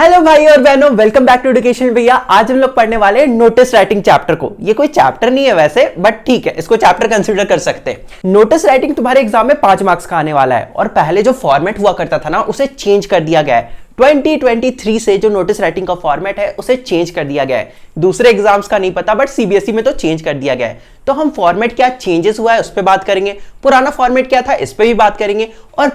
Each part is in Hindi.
हेलो भाई और बहनों, वेलकम बैक टू एजुकेशन भैया। आज हम लोग पढ़ने वाले हैं नोटिस राइटिंग चैप्टर को। ये कोई चैप्टर नहीं है वैसे, बट ठीक है, इसको चैप्टर कंसीडर कर सकते हैं। नोटिस राइटिंग तुम्हारे एग्जाम में 5 मार्क्स का आने वाला है और पहले जो फॉर्मेट हुआ करता था ना, उसे चेंज कर दिया गया है। 2023 से जो नोटिस राइटिंग का फॉर्मेट है उसे चेंज कर दिया गया है। दूसरे एग्जाम्स का नहीं पता, बट सीबीएसई में तो चेंज कर दिया गया है। तो हम फॉर्मेट क्या चेंजेस हुआ है उस पर बात करेंगे, पुराना फॉर्मेट क्या था इस पर भी बात करेंगे, और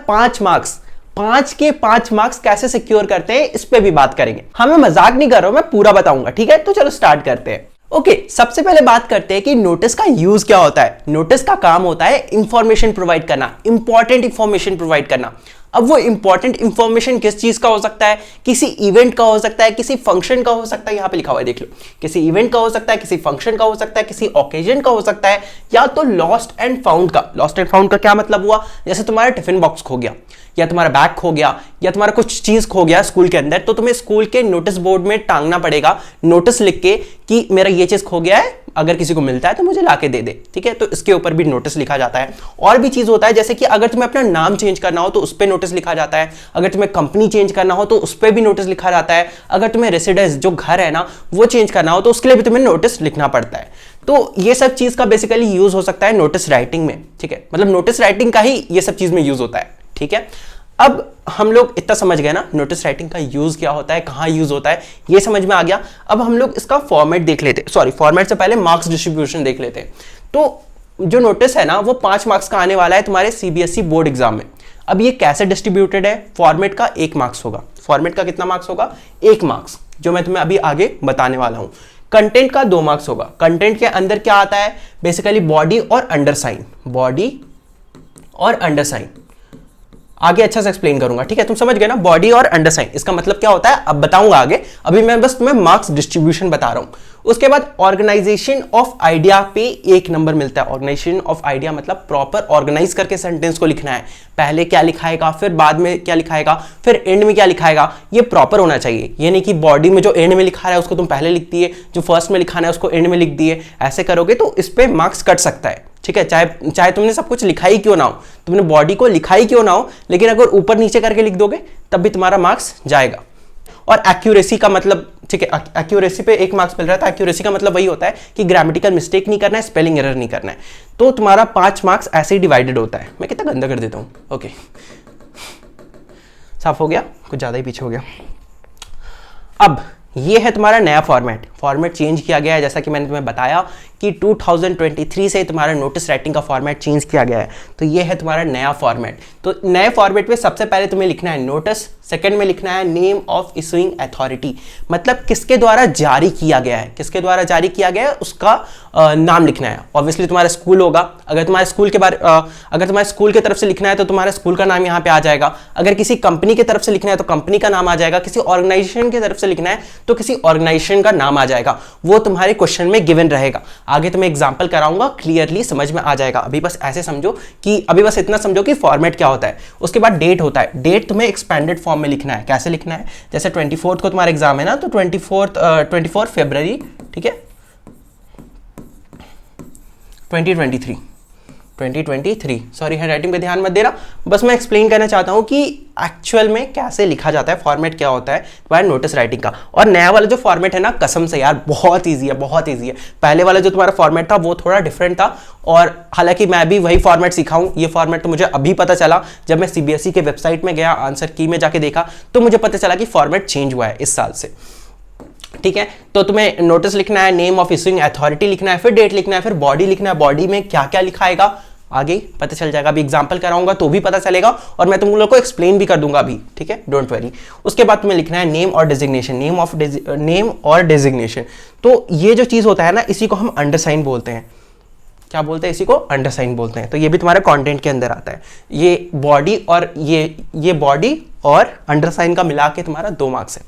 5 के 5 मार्क्स कैसे सिक्योर करते हैं इस पे भी बात करेंगे। हाँ, मैं मजाक नहीं कर रहा हूं, मैं पूरा बताऊंगा। ठीक है, तो चलो स्टार्ट करते हैं। ओके, सबसे पहले बात करते हैं कि नोटिस का यूज क्या होता है। नोटिस का काम होता है इंफॉर्मेशन प्रोवाइड करना, इंपॉर्टेंट इंफॉर्मेशन प्रोवाइड करना। अब वो इंपॉर्टेंट इंफॉर्मेशन किस चीज का हो सकता है? किसी इवेंट का हो सकता है, किसी फंक्शन का हो सकता है। यहां पे लिखा हुआ है, देख लो, किसी इवेंट का हो सकता है, किसी फंक्शन का हो सकता है, किसी ओकेजन का हो सकता है, या तो लॉस्ट एंड फाउंड का। लॉस्ट एंड फाउंड का क्या मतलब हुआ? जैसे तुम्हारा टिफिन बॉक्स खो गया, या तुम्हारा बैग खो गया, या तुम्हारा कुछ चीज खो गया स्कूल के अंदर, तो तुम्हें स्कूल के नोटिस बोर्ड में टांगना पड़ेगा नोटिस लिख के कि मेरा ये चीज खो गया है, अगर किसी को मिलता है तो मुझे लाके दे दे। ठीक है, तो इसके ऊपर भी नोटिस लिखा जाता है। और भी चीज होता है, जैसे कि अगर तुम्हें अपना नाम चेंज करना हो तो उस पर नोटिस लिखा जाता है। अगर तुम्हें कंपनी चेंज करना हो तो उस पर भी नोटिस लिखा जाता है। अगर तुम्हें रेसिडेंस, जो घर है ना, वो चेंज करना हो तो उसके लिए भी तुम्हें नोटिस लिखना पड़ता है। तो ये सब चीज का बेसिकली यूज हो सकता है नोटिस राइटिंग में। ठीक है, मतलब नोटिस राइटिंग का ही ये सब चीज में यूज होता है। ठीक है, अब हम लोग इतना समझ गए ना नोटिस राइटिंग का यूज क्या होता है, कहां यूज होता है, ये समझ में आ गया। अब हम लोग इसका फॉर्मेट देख लेते, सॉरी, फॉर्मेट से पहले मार्क्स डिस्ट्रीब्यूशन देख लेते हैं। तो जो नोटिस है ना, वो 5 मार्क्स का आने वाला है तुम्हारे सीबीएसई बोर्ड एग्जाम में। अब ये कैसे डिस्ट्रीब्यूटेड है? फॉर्मेट का 1 मार्क्स होगा। फॉर्मेट का कितना मार्क्स होगा? 1 मार्क्स, जो मैं तुम्हें अभी आगे बताने वाला हूं। कंटेंट का 2 मार्क्स होगा। कंटेंट के अंदर क्या आता है? बेसिकली बॉडी और अंडरसाइन, बॉडी और अंडरसाइन। आगे अच्छा से एक्सप्लेन करूंगा। ठीक है, तुम समझ गए ना, बॉडी और अंडरसाइन इसका मतलब क्या होता है अब बताऊंगा आगे। अभी मैं बस तुम्हें मार्क्स डिस्ट्रीब्यूशन बता रहा हूं। उसके बाद ऑर्गेनाइजेशन ऑफ आइडिया पे 1 नंबर मिलता है। ऑर्गेनाइजेशन ऑफ आइडिया मतलब प्रॉपर ऑर्गेनाइज करके सेंटेंस को लिखना है। पहले क्या लिखाएगा, फिर बाद में क्या लिखाएगा, फिर एंड में क्या लिखाएगा, ये प्रॉपर होना चाहिए। ये नहीं कि बॉडी में जो एंड में लिखा है उसको तुम पहले लिख दिए, जो फर्स्ट में लिखाना है उसको एंड में लिख दिए। ऐसे करोगे तो इस पे मार्क्स कट सकता है। ठीक है, चाहे तुमने सब कुछ लिखा ही क्यों ना हो, तुमने बॉडी को लिखा ही क्यों ना हो, लेकिन अगर ऊपर नीचे करके लिख दोगे तब भी तुम्हारा मार्क्स जाएगा। और एक्यूरेसी का मतलब, ठीक है, एक्यूरेसी पे 1 मार्क्स मिल रहा था। एक्यूरेसी का मतलब वही होता है कि ग्रामेटिकल मिस्टेक नहीं करना है, स्पेलिंग एरर नहीं करना है। तो तुम्हारा 5 मार्क्स ऐसे ही डिवाइडेड होता है। मैं कितना गंदा कर देता हूं। ओके, साफ हो गया, कुछ ज्यादा ही पीछे हो गया। अब ये है तुम्हारा नया फॉर्मेट चेंज किया गया है। जैसा कि मैंने तुम्हें बताया कि 2023 से तुम्हारा नोटिस राइटिंग का फॉर्मेट चेंज किया गया है। तो ये है तुम्हारा नया फॉर्मेट। तो नए फॉर्मेट में सबसे पहले तुम्हें लिखना है नोटिस, सेकंड में लिखना है नेम ऑफ इशूइंग अथॉरिटी, मतलब किसके द्वारा जारी किया गया है, किसके द्वारा जारी किया गया है उसका नाम लिखना है। ऑब्वियसली तुम्हारा स्कूल होगा, अगर तुम्हारे स्कूल की तरफ से लिखना है तो तुम्हारे स्कूल का नाम यहाँ पे आ जाएगा। अगर किसी कंपनी की तरफ से लिखना है तो कंपनी का नाम आ जाएगा। किसी ऑर्गेनाइजेशन की तरफ से लिखना है तो किसी ऑर्गेनाइजेशन का नाम आ जाएगा। वो तुम्हारे क्वेश्चन में गिवन रहेगा। आगे तुम्हें एग्जांपल कराऊंगा, क्लियरली समझ में आ जाएगा। अभी बस ऐसे समझो कि अभी बस इतना समझो कि फॉर्मेट क्या होता है। उसके बाद डेट होता है। डेट तुम्हें एक्सपेंडेड फॉर्म में लिखना है। कैसे लिखना है? जैसे 24 को तुम्हारा एग्जाम है ना, तो 24 फरवरी, ठीक है, 2023, सॉरी हैंडराइटिंग पे ध्यान मत देना, बस मैं एक्सप्लेन करना चाहता हूं कि एक्चुअल में कैसे लिखा जाता है, फॉर्मेट क्या होता है तुम्हारे नोटिस राइटिंग का। और नया वाला जो फॉर्मेट है ना, कसम से यार बहुत ईजी है, बहुत ईजी है। पहले वाला जो तुम्हारा फॉर्मेट था वो थोड़ा डिफरेंट था, और हालांकि मैं भी वही फॉर्मेट सीखा हूं। ये फॉर्मेट तो मुझे अभी पता चला जब मैं सीबीएसई के वेबसाइट में गया, आंसर की में जाके देखा तो मुझे पता चला कि फॉर्मेट चेंज हुआ है इस साल से। ठीक है, तो तुम्हें नोटिस लिखना है, नेम ऑफ इशूइंग अथॉरिटी लिखना है, फिर डेट लिखना है, फिर बॉडी लिखना है। बॉडी में क्या क्या लिखाएगा आगे पता चल जाएगा। अभी एग्जांपल कराऊंगा तो भी पता चलेगा, और मैं तुम लोगों को एक्सप्लेन भी कर दूंगा अभी। ठीक है, डोंट वरी। उसके बाद तुम्हें लिखना है नेम और डेजिग्नेशन, नेम और डेजिग्नेशन। तो ये जो चीज होता है ना, इसी को हम अंडरसाइन बोलते हैं। क्या बोलते हैं? इसी को अंडरसाइन बोलते हैं। तो ये भी तुम्हारे कंटेंट के अंदर आता है। ये बॉडी और ये बॉडी और अंडरसाइन का मिला के तुम्हारा 2 मार्क्स है।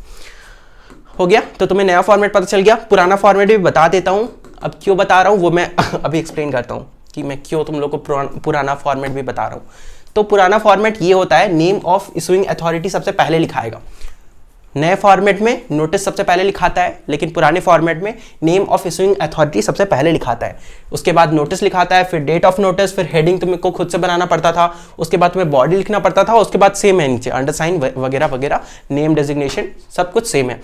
हो गया, तो तुम्हें नया फॉर्मेट पता चल गया। पुराना फॉर्मेट भी बता देता हूं। अब क्यों बता रहा हूं वो मैं अभी एक्सप्लेन करता हूं कि मैं क्यों तुम लोग को पुराना फॉर्मेट भी बता रहा हूं। तो पुराना फॉर्मेट ये होता है, नेम ऑफ इशूइंग अथॉरिटी सबसे पहले लिखाएगा। नए फॉर्मेट में नोटिस सबसे पहले लिखाता है, लेकिन पुराने फॉर्मेट में नेम ऑफ इशूइंग अथॉरिटी सबसे पहले लिखाता है। उसके बाद नोटिस लिखाता है, फिर डेट ऑफ नोटिस, फिर हेडिंग तुमको खुद से बनाना पड़ता था, उसके बाद तुम्हें बॉडी लिखना पड़ता था, उसके बाद सेम है नीचे अंडरसाइन वगैरह वगैरह, नेम डेजिग्नेशन सब कुछ सेम है।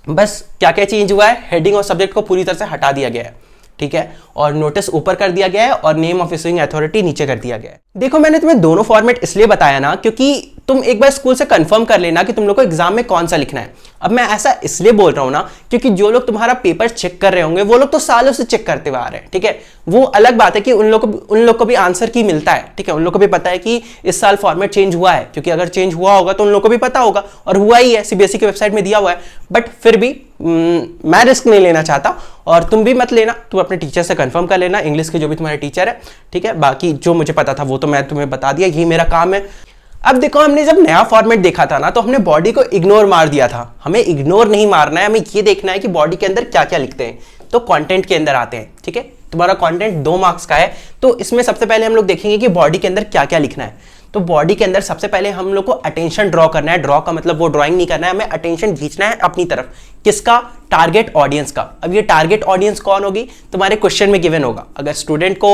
बस क्या क्या चेंज हुआ है, हेडिंग और सब्जेक्ट को पूरी तरह से हटा दिया गया है, ठीक है, और नोटिस ऊपर कर दिया गया है और नेम ऑफ इशूइंग अथॉरिटी नीचे कर दिया गया है। देखो मैंने तुम्हें दोनों फॉर्मेट इसलिए बताया ना क्योंकि तुम एक बार स्कूल से कंफर्म कर लेना कि तुम लोग को एग्जाम में कौन सा लिखना है। अब मैं ऐसा इसलिए बोल रहा हूं ना क्योंकि जो लोग तुम्हारा पेपर चेक कर रहे होंगे वो लोग तो सालों से चेक करते हुए आ रहे हैं, ठीक है। वो अलग बात है कि उन लोग को भी आंसर की मिलता है, ठीक है, उन लोग को भी पता है कि इस साल फॉर्मेट चेंज हुआ है, क्योंकि अगर चेंज हुआ होगा तो उन लोग को भी पता होगा, और हुआ ही है, सीबीएसई की वेबसाइट में दिया हुआ है। बट फिर भी मैं रिस्क नहीं लेना चाहता और तुम भी मत लेना, तुम अपने टीचर से कंफर्म कर लेना, इंग्लिश के जो भी तुम्हारे टीचर है, ठीक है। बाकी जो मुझे पता था वो तो मैं तुम्हें बता दिया, यही मेरा काम है। अब देखो हमने जब नया फॉर्मेट देखा था ना तो हमने बॉडी को इग्नोर मार दिया था। हमें इग्नोर नहीं मारना है, हमें ये देखना है कि बॉडी के अंदर क्या क्या लिखते हैं। तो कंटेंट के अंदर आते हैं, ठीक है। तुम्हारा कंटेंट 2 मार्क्स का है, तो इसमें सबसे पहले हम लोग देखेंगे कि बॉडी के अंदर क्या क्या लिखना है। तो बॉडी के अंदर सबसे पहले हम लोग को अटेंशन ड्रॉ करना है। ड्रॉ का मतलब वो ड्राइंग नहीं करना है, हमें अटेंशन खींचना है अपनी तरफ। किसका? टारगेट ऑडियंस का। अब ये टारगेट ऑडियंस कौन होगी? तुम्हारे क्वेश्चन में गिवन होगा। अगर स्टूडेंट को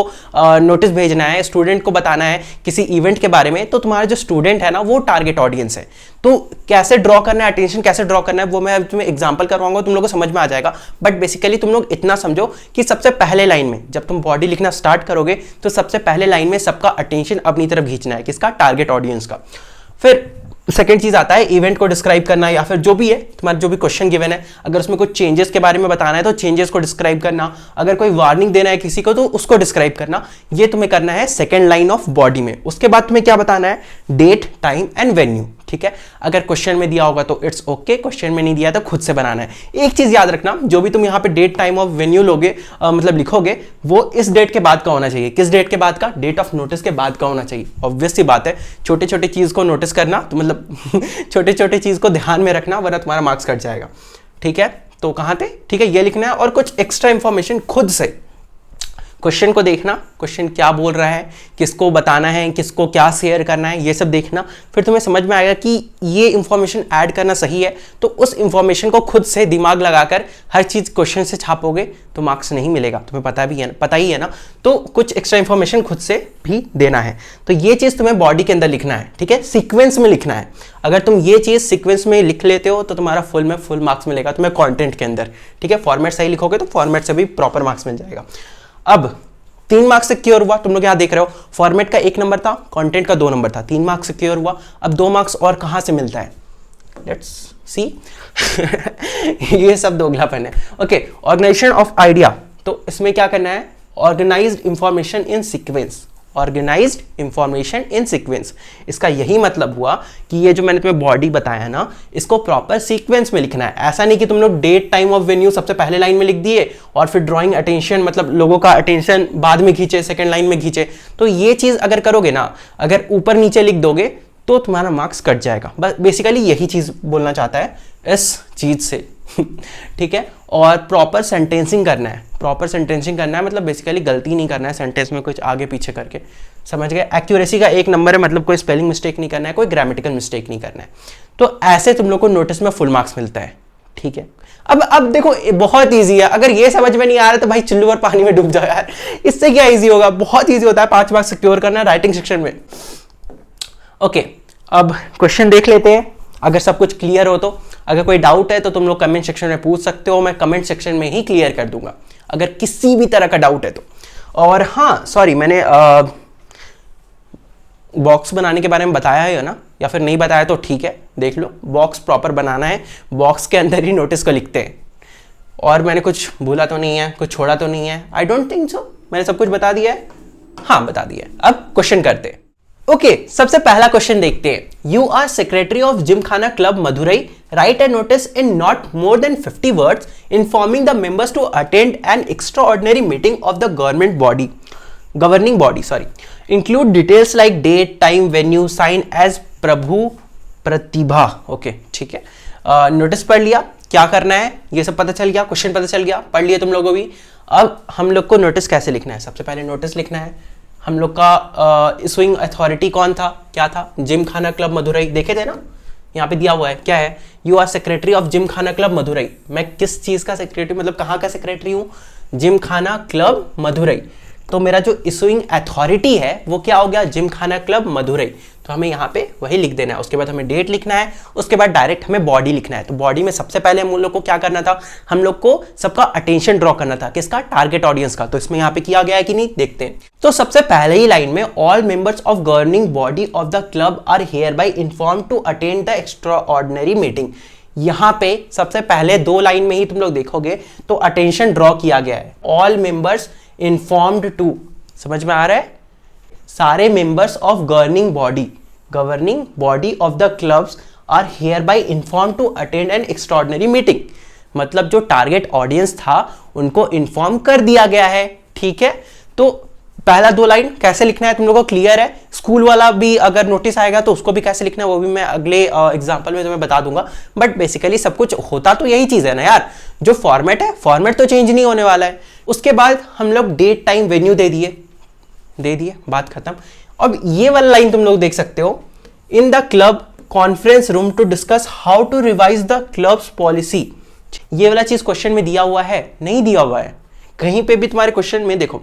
नोटिस भेजना है, स्टूडेंट को बताना है किसी इवेंट के बारे में, तो तुम्हारा जो स्टूडेंट है ना वो टारगेट ऑडियंस है। तो कैसे ड्रॉ करना है, अटेंशन कैसे ड्रॉ करना है, वो मैं तुम्हें एग्जांपल करवाऊंगा, तुम लोगों को समझ में आ जाएगा। बट बेसिकली तुम लोग इतना समझो कि सबसे पहले लाइन में जब तुम बॉडी लिखना स्टार्ट करोगे तो सबसे पहले लाइन में सबका अटेंशन अपनी तरफ खींचना है। किसका? टारगेट ऑडियंस का। फिर सेकेंड चीज आता है इवेंट को डिस्क्राइब करना, या फिर जो भी है तुम्हारा जो भी क्वेश्चन गिवन है, अगर उसमें कुछ चेंजेस के बारे में बताना है तो चेंजेस को डिस्क्राइब करना, अगर कोई वार्निंग देना है किसी को तो उसको डिस्क्राइब करना। ये तुम्हें करना है सेकेंड लाइन ऑफ बॉडी में। उसके बाद तुम्हें क्या बताना है? डेट, टाइम एंड वेन्यू, ठीक है। अगर क्वेश्चन में दिया होगा तो इट्स ओके, क्वेश्चन में नहीं दिया तो खुद से बनाना है। एक चीज याद रखना, जो भी तुम यहाँ पे डेट, टाइम ऑफ वेन्यू लोगे मतलब लिखोगे, वो इस डेट के बाद का होना चाहिए। किस डेट के बाद का? डेट ऑफ नोटिस के बाद का होना चाहिए। ऑब्वियस सी बात है, छोटे छोटे चीज को नोटिस करना तो मतलब छोटे छोटे चीज को ध्यान में रखना, वरना तुम्हारा मार्क्स कट जाएगा, ठीक है। तो कहां थे? ठीक है, ये लिखना है। और कुछ एक्स्ट्रा इंफॉर्मेशन खुद से क्वेश्चन को देखना, क्वेश्चन क्या बोल रहा है, किसको बताना है, किसको क्या शेयर करना है, ये सब देखना। फिर तुम्हें समझ में आएगा कि ये इंफॉर्मेशन ऐड करना सही है, तो उस इंफॉर्मेशन को खुद से दिमाग लगाकर हर चीज क्वेश्चन से छापोगे तो मार्क्स नहीं मिलेगा, तुम्हें पता ही है ना। तो कुछ एक्स्ट्रा इंफॉर्मेशन खुद से भी देना है। तो ये चीज तुम्हें बॉडी के अंदर लिखना है, ठीक है, सीक्वेंस में लिखना है। अगर तुम ये चीज सीक्वेंस में लिख लेते हो तो तुम्हारा फुल में फुल मार्क्स मिलेगा तुम्हें कंटेंट के अंदर, ठीक है। फॉर्मेट सही लिखोगे तो फॉर्मेट से भी प्रॉपर मार्क्स मिल जाएगा। अब 3 मार्क्स से क्लियर हुआ, तुम लोग यहां देख रहे हो फॉर्मेट का 1 नंबर था, कंटेंट का 2 नंबर था, 3 मार्क्स से क्लियर हुआ। अब 2 मार्क्स और कहां से मिलता है? लेट्स सी ये सब दोगलापन है। ओके, ऑर्गेनाइजेशन ऑफ आइडिया, तो इसमें क्या करना है? Organized information in sequence. Organized information in sequence, इसका यही मतलब हुआ कि ये जो मैंने तुम्हें बॉडी बताया ना, इसको प्रॉपर सीक्वेंस में लिखना है। ऐसा नहीं कि तुम लोग डेट, टाइम ऑफ वेन्यू सबसे पहले लाइन में लिख दिए और फिर ड्राइंग अटेंशन मतलब लोगों का अटेंशन बाद में खींचे, सेकंड लाइन में खींचे। तो ये चीज अगर करोगे ना, अगर ऊपर नीचे लिख दोगे तो तुम्हारा मार्क्स कट जाएगा। बस बेसिकली यही चीज बोलना चाहता है इस चीज से ठीक है। और प्रॉपर सेंटेंसिंग करना है, प्रॉपर सेंटेंसिंग करना है मतलब बेसिकली गलती नहीं करना है सेंटेंस में कुछ आगे पीछे करके, समझ गए। एक्यूरेसी का 1 नंबर है, मतलब कोई स्पेलिंग मिस्टेक नहीं करना है, कोई ग्रामेटिकल मिस्टेक नहीं करना है। तो ऐसे तुम लोग को नोटिस में फुल मार्क्स मिलता है, ठीक है। अब देखो बहुत ईजी है, अगर ये समझ में नहीं आ रहा तो भाई चुल्लू और पानी में डूब जाओ यार, इससे क्या ईजी होगा? बहुत ईजी होता है 5 मार्क्स सिक्योर करना राइटिंग सेक्शन में। ओके, अब क्वेश्चन देख लेते हैं, अगर सब कुछ क्लियर हो तो। अगर कोई डाउट है तो तुम लोग कमेंट सेक्शन में पूछ सकते हो, मैं कमेंट सेक्शन में ही क्लियर कर दूंगा अगर किसी भी तरह का डाउट है तो। और हाँ सॉरी, मैंने बॉक्स बनाने के बारे में बताया है ना, या फिर नहीं बताया तो ठीक है, देख लो। बॉक्स प्रॉपर बनाना है, बॉक्स के अंदर ही नोटिस को लिखते हैं। और मैंने कुछ भूला तो नहीं है, कुछ छोड़ा तो नहीं है? आई डोंट थिंक सो, मैंने सब कुछ बता दिया है। हाँ बता दिया है। अब क्वेश्चन करते हैं। ओके, सबसे पहला क्वेश्चन देखते हैं। You are secretary of Gymkhana club Madurai, write a notice in not more than 50 words informing the members to attend an extraordinary meeting of the governing body include details like date, time, venue, sign as Prabhu Pratibha. Okay ठीक है, नोटिस पढ़ लिया, क्या करना है ये सब पता चल गया, क्वेश्चन पता चल गया, पढ़ लिया तुम लोगों भी। अब हम लोग को नोटिस कैसे लिखना है? सबसे पहले नोटिस लिखना है। हम लोग का इशूइंग अथॉरिटी कौन था, क्या था? जिमखाना क्लब मदुरई, देखे थे ना, यहाँ पे दिया हुआ है, क्या है, you are secretary of Gymkhana club Madurai. मैं किस चीज का सेक्रेटरी, मतलब कहाँ का सेक्रेटरी हूँ, जिम खाना क्लब मदुरई। तो मेरा जो इशूइंग अथॉरिटी है वो क्या हो गया, जिम खाना क्लब मदुरई। तो हमें यहाँ पे वही लिख देना है, उसके बाद हमें डेट लिखना है, उसके बाद डायरेक्ट हमें बॉडी लिखना है। तो बॉडी में सबसे पहले हम लोग को क्या करना था, हम लोग को सबका अटेंशन ड्रॉ करना था, किसका, टारगेट ऑडियंस का। तो इसमें यहाँ पे किया गया है कि नहीं, देखते हैं। तो सबसे पहले ही लाइन में all members of governing body of the club are hereby inform to attend the extraordinary meeting. यहां पे सबसे पहले 2 लाइन में ही तुम लोग देखोगे तो अटेंशन ड्रॉ किया गया है, ऑल मेंबर्स इन्फॉर्म्ड टू, समझ में आ रहा है, सारे members of governing body of the clubs are hereby inform to attend an extraordinary meeting. मतलब जो टारगेट ऑडियंस था उनको इन्फॉर्म कर दिया गया है, ठीक है। तो पहला 2 लाइन कैसे लिखना है तुम लोगों को क्लियर है। स्कूल वाला भी अगर नोटिस आएगा तो उसको भी कैसे लिखना है वो भी मैं अगले एग्जांपल में तुम्हें बता दूंगा। बट बेसिकली सब कुछ होता तो यही चीज है ना यार, जो फॉर्मेट है फॉर्मेट तो चेंज नहीं होने वाला है। उसके बाद हम लोग डेट टाइम वेन्यू दे दिए, बात खत्म। अब ये वाला लाइन तुम लोग देख सकते हो, in the club conference room to discuss how to revise the clubs policy. ये वाला चीज क्वेश्चन में दिया हुआ है, नहीं दिया हुआ है कहीं पे भी तुम्हारे क्वेश्चन में, देखो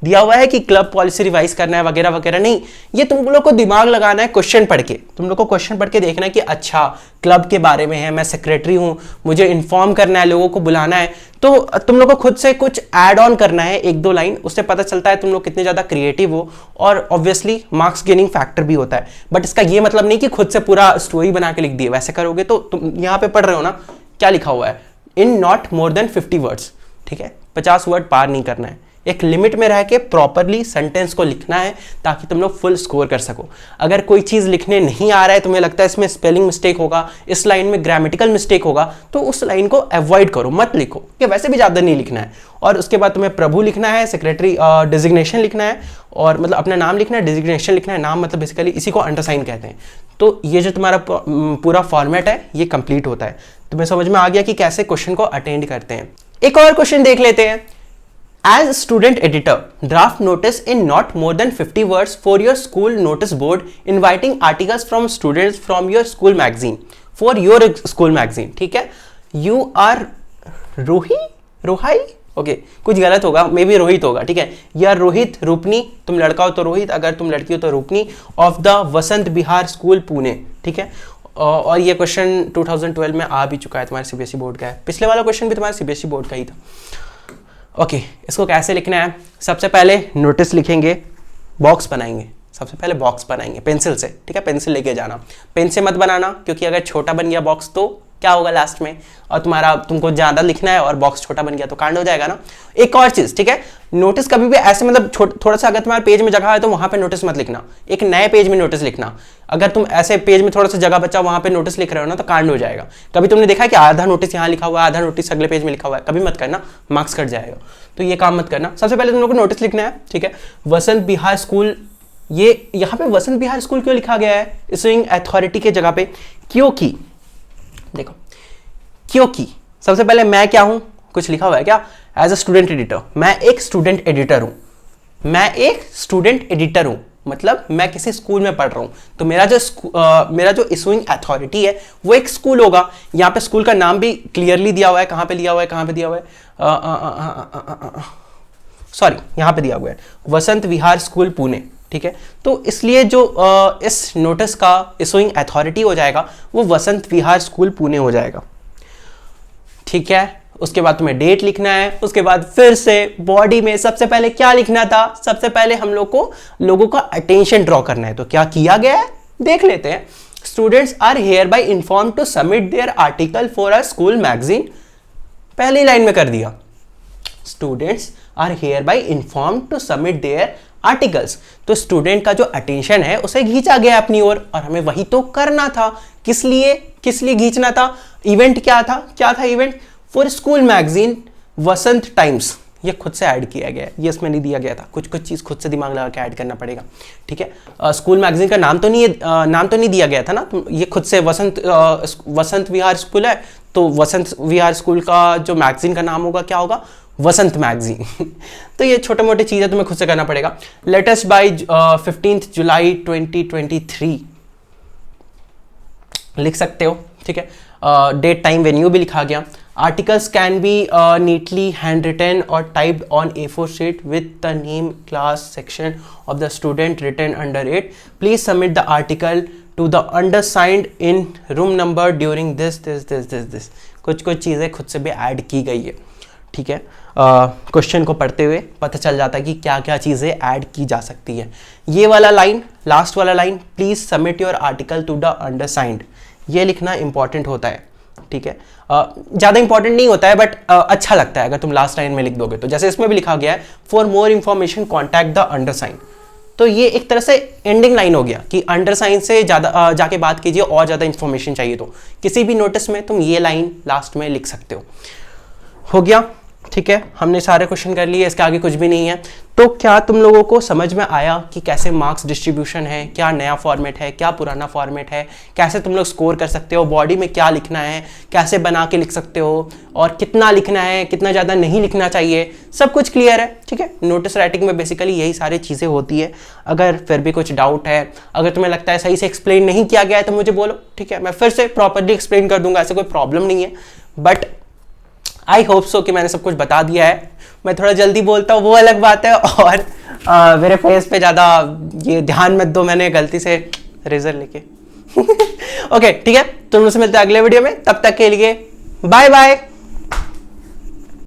दिया हुआ है कि क्लब पॉलिसी रिवाइज करना है वगैरह वगैरह, नहीं, ये तुम लोग को दिमाग लगाना है क्वेश्चन पढ़ के। तुम लोग को क्वेश्चन पढ़ के देखना है कि अच्छा क्लब के बारे में है, मैं सेक्रेटरी हूं, मुझे इन्फॉर्म करना है, लोगों को बुलाना है। तो तुम लोग को खुद से कुछ ऐड ऑन करना है 1-2 लाइन, उससे पता चलता है तुम लोग कितने ज्यादा क्रिएटिव हो, और ऑब्वियसली मार्क्स गेनिंग फैक्टर भी होता है। बट इसका ये मतलब नहीं कि खुद से पूरा स्टोरी बना के लिख दिए, वैसे करोगे तो तुम यहाँ पे पढ़ रहे हो ना, क्या लिखा हुआ है, इन नॉट मोर देन 50 वर्ड्स, ठीक है, 50 वर्ड पार नहीं करना है, एक लिमिट में रह के प्रॉपरली सेंटेंस को लिखना है ताकि तुम लोग फुल स्कोर कर सको। अगर कोई चीज लिखने नहीं आ रहा है, तुम्हें लगता है इसमें स्पेलिंग मिस्टेक होगा, इस लाइन में ग्रामेटिकल मिस्टेक होगा, तो उस लाइन को अवॉइड करो, मत लिखो, कि वैसे भी ज्यादा नहीं लिखना है। और उसके बाद तुम्हें प्रभु लिखना है, सेक्रेटरी डिजिग्नेशन लिखना है, और मतलब अपना नाम लिखना है, डिजिग्नेशन लिखना है, नाम मतलब बेसिकली इसी को अंडरसाइन कहते हैं। तो ये जो तुम्हारा पूरा फॉर्मेट है ये कंप्लीट होता है। तुम्हें समझ में आ गया कि कैसे क्वेश्चन को अटेंड करते हैं। एक और क्वेश्चन देख लेते हैं। As student editor, draft notice in not more than 50 words for your school notice board inviting articles from students from your school magazine. For your school magazine, ठीक है। You are रोहाई, ओके, कुछ गलत होगा, मे बी रोहित होगा, ठीक है। या रोहित रूपनी, तुम लड़का हो तो रोहित, अगर तुम लड़की हो तो रूपनी, of the Vasant Vihar school Pune, ठीक है। और ये क्वेश्चन 2012 में आ भी चुका है, तुम्हारे सीबीएसई बोर्ड का है। पिछले वाला क्वेश्चन भी तुम्हारे सीबीएसई बोर्ड का ही था। ओके, इसको कैसे लिखना है, सबसे पहले नोटिस लिखेंगे, बॉक्स बनाएंगे, सबसे पहले बॉक्स बनाएंगे पेंसिल से, ठीक है, पेंसिल लेके जाना, पेन से मत बनाना, क्योंकि अगर छोटा बन गया बॉक्स तो क्या होगा लास्ट में, और तुमको ज्यादा लिखना है और बॉक्स छोटा बन गया तो कांड हो जाएगा ना। एक और चीज, ठीक है, नोटिस कभी भी ऐसे मतलब थोड़ा सा अगर तुम्हारे पेज में जगह है तो वहां पे नोटिस मत लिखना, एक नए पेज में नोटिस लिखना। अगर तुम ऐसे पेज में थोड़ा सा जगह बचा वहां पे नोटिस लिख रहे हो ना तो कांड हो जाएगा। कभी तुमने देखा है कि आधा नोटिस यहाँ लिखा हुआ है, आधा नोटिस अगले पेज में लिखा हुआ है, कभी मत करना, मार्क्स कट जाएगा। तो ये काम मत करना। सबसे पहले तुम लोग को नोटिस लिखना है, ठीक है, वसंत विहार स्कूल। ये यहाँ पे वसंत विहार स्कूल क्यों लिखा गया है इशूइंग अथॉरिटी के जगह पे, क्योंकि देखो, क्योंकि सबसे पहले मैं क्या हूं, कुछ लिखा हुआ है क्या, एज अ स्टूडेंट एडिटर, मैं एक स्टूडेंट एडिटर हूं, मैं एक स्टूडेंट एडिटर हूं, मतलब मैं किसी स्कूल में पढ़ रहा हूं, तो मेरा जो इशूइंग अथॉरिटी है वो एक स्कूल होगा। यहाँ पे स्कूल का नाम भी क्लियरली दिया हुआ है, कहाँ पे दिया हुआ है, कहाँ पे दिया हुआ है, सॉरी यहाँ पे दिया हुआ है, वसंत विहार स्कूल पुणे, ठीक है। तो इसलिए जो इस नोटिस का इशूइंग अथॉरिटी हो जाएगा वो वसंत विहार स्कूल पुणे हो जाएगा, ठीक है। उसके बाद तुम्हें डेट लिखना है, उसके बाद फिर से बॉडी में सबसे पहले क्या लिखना था, सबसे पहले हम लोग को लोगों का अटेंशन ड्रॉ करना है। तो क्या किया गया है देख लेते हैं। Students are hereby inform to submit their article for a school magazine, पहली लाइन में कर दिया, students are hereby inform to submit their articles. तो स्टूडेंट का जो अटेंशन है उसे खींचा गया अपनी ओर, और हमें वही तो करना था। किस लिए खींचना था, इवेंट क्या था event for school magazine Vasant times, ये खुद से ऐड किया गया है, ये इसमें नहीं दिया गया था, कुछ चीज खुद से दिमाग लगा के ऐड करना पड़ेगा, ठीक है। स्कूल मैगजीन का नाम तो नहीं दिया गया था ना, ये खुद से वसंत विहार स्कूल है, तो वसंत विहार स्कूल का जो मैगजीन का नाम होगा क्या होगा, वसंत मैगजीन। तो ये छोटे मोटे चीजें तुम्हें खुद से करना पड़ेगा। लेटेस्ट बाय 15 जुलाई 2023, लिख सकते हो, ठीक है। डेट टाइम वेन्यू भी लिखा गया। Articles can be neatly hand written और typed on A4 sheet with the name, class, section of the student written under it. Please submit the article to the undersigned in room number during this. कुछ चीज़ें खुद से भी ऐड की गई है, ठीक है। क्वेश्चन को पढ़ते हुए पता चल जाता है कि क्या क्या चीज़ें ऐड की जा सकती है। ये वाला लाइन, लास्ट वाला line, please submit your article to the undersigned, ये लिखना इंपॉर्टेंट होता है, ठीक है। ज़्यादा इंपॉर्टेंट नहीं होता है बट अच्छा लगता है अगर तुम लास्ट लाइन में लिख दोगे तो। जैसे इसमें भी लिखा गया है, for more information contact the undersigned, तो ये एक तरह से एंडिंग लाइन हो गया कि अंडरसाइंड से ज़्यादा जाके बात कीजिए और ज़्यादा इंफॉर्मेशन चाहिए तो किसी भी नोटिस में तुम ये लाइन लास्ट में लिख सकते हो गया, ठीक है। हमने सारे क्वेश्चन कर लिए, इसके आगे कुछ भी नहीं है। तो क्या तुम लोगों को समझ में आया कि कैसे मार्क्स डिस्ट्रीब्यूशन है, क्या नया फॉर्मेट है, क्या पुराना फॉर्मेट है, कैसे तुम लोग स्कोर कर सकते हो, बॉडी में क्या लिखना है, कैसे बना के लिख सकते हो, और कितना लिखना है, कितना ज़्यादा नहीं लिखना चाहिए, सब कुछ क्लियर है, ठीक है। नोटिस राइटिंग में बेसिकली यही सारी चीज़ें होती है। अगर फिर भी कुछ डाउट है, अगर तुम्हें लगता है सही से एक्सप्लेन नहीं किया गया है तो मुझे बोलो, ठीक है, मैं फिर से प्रॉपरली एक्सप्लेन कर दूंगा, ऐसे कोई प्रॉब्लम नहीं है। बट आई होप सो कि मैंने सब कुछ बता दिया है। मैं थोड़ा जल्दी बोलता हूँ वो अलग बात है, और मेरे फेस पे ज़्यादा ये ध्यान मत दो, मैंने गलती से रेजर लेके ओके, ठीक है। तुम लोग से मिलते हैं अगले वीडियो में, तब तक के लिए बाय बाय।